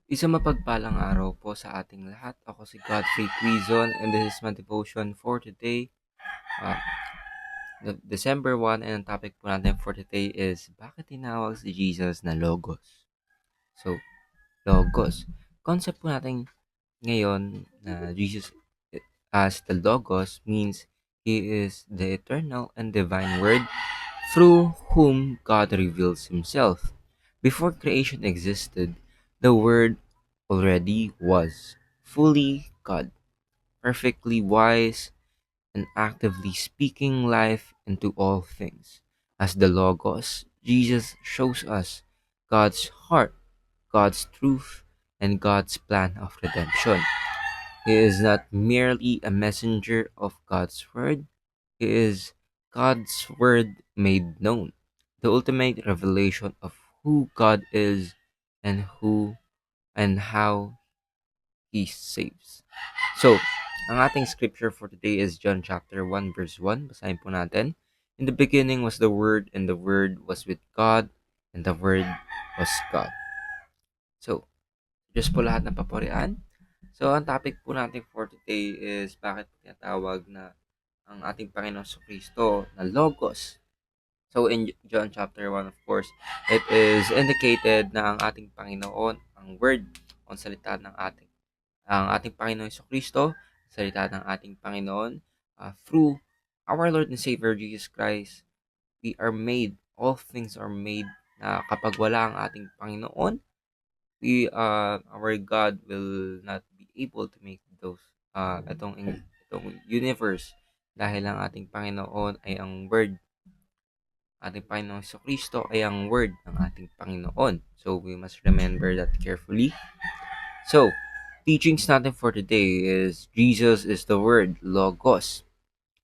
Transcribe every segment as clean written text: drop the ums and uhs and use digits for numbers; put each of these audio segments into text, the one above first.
Isang mapagpalang araw po sa ating lahat. Ako si Godfrey Quizon and this is my devotion for today, uh, December 1, and ang topic po natin for today is bakit tinawag si Jesus na Logos? So, Logos. Concept po natin ngayon na Jesus as the Logos means He is the eternal and divine Word through whom God reveals Himself. Before creation existed, the Word already was fully God, perfectly wise, and actively speaking life into all things. As the Logos, Jesus shows us God's heart, God's truth, and God's plan of redemption. He is not merely a messenger of God's word, he is God's word made known, the ultimate revelation of who God is and who and how he saves. So, ang ating scripture for today is John chapter 1 verse 1. Basahin po natin. In the beginning was the Word, and the Word was with God, and the Word was God. So, Diyos po lahat ng papurian. So, ang topic po natin for today is bakit tinatawag na ang ating Panginoon Kristo na Logos. So, in John chapter 1, of course, it is indicated na ang ating Panginoon, ang Word, ang salita ng ating Panginoon Kristo, salita ng ating Panginoon, through our Lord and Savior Jesus Christ, we are made, all things are made, na kapag wala ang ating Panginoon, our God will not be able to make those itong universe dahil ang ating Panginoon ay ang Word. Ating Panginoon Kristo ay ang Word ng ating Panginoon. So we must remember that carefully. So, teachings natin for today is Jesus is the Word, Logos.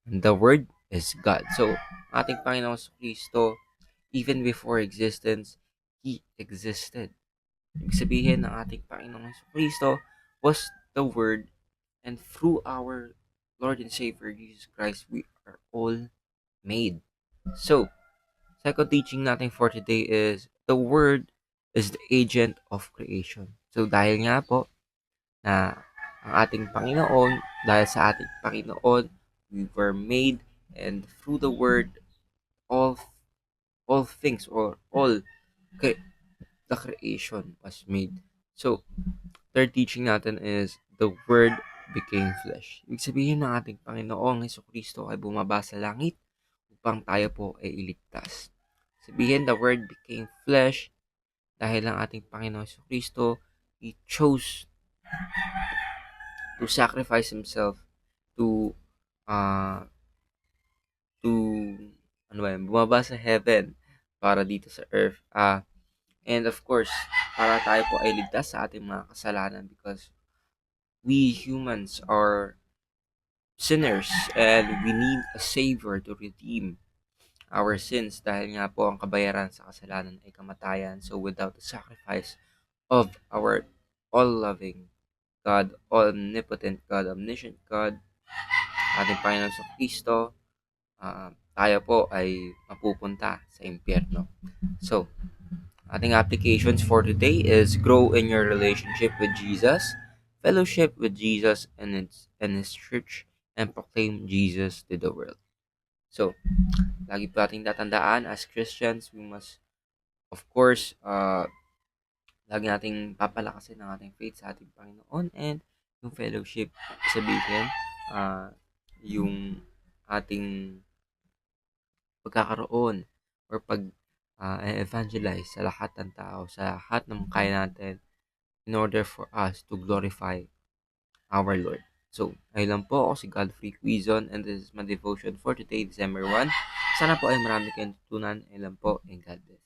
And the Word is God. So, ating Panginoon Kristo, even before existence, He existed. Ibig sabihin ng ating Panginoong Kristo was the Word, and through our Lord and Savior Jesus Christ, we are all made. So, second teaching natin for today is the Word is the agent of creation. So, dahil nga po na ang ating Panginoon, dahil sa ating Panginoon, we were made, and through the Word, all all things or all cre- the creation was made. So, third teaching natin is the Word became flesh. Ibig sabihin ng ating Panginoong Kristo ay bumaba sa langit upang tayo po ay iligtas. Sabihin, the Word became flesh dahil ang ating Panginoong Kristo, He chose to sacrifice Himself to uh, to bumaba sa heaven para dito sa earth. And of course, para tayo po ay ligtas sa ating mga kasalanan because we humans are sinners and we need a savior to redeem our sins dahil nga po ang kabayaran sa kasalanan ay kamatayan. So without the sacrifice of our all-loving God, omnipotent God, omniscient God, ating Panginoon sa Kristo, tayo po ay mapupunta sa impyerno. So, ating applications for today is grow in your relationship with Jesus, fellowship with Jesus and His church, and proclaim Jesus to the world. So, lagi po ating tatandaan as Christians, we must, of course, lagi nating papalakasin ang ating faith sa ating Panginoon and yung fellowship, sabihin, yung ating pagkakaroon or evangelize sa lahat ng tao, sa lahat ng kaya natin in order for us to glorify our Lord. So, ayun lang po, ako si Godfrey Quizon and this is my devotion for today, December 1. Sana po ay marami kayong tutunan. Ayun lang po and God bless.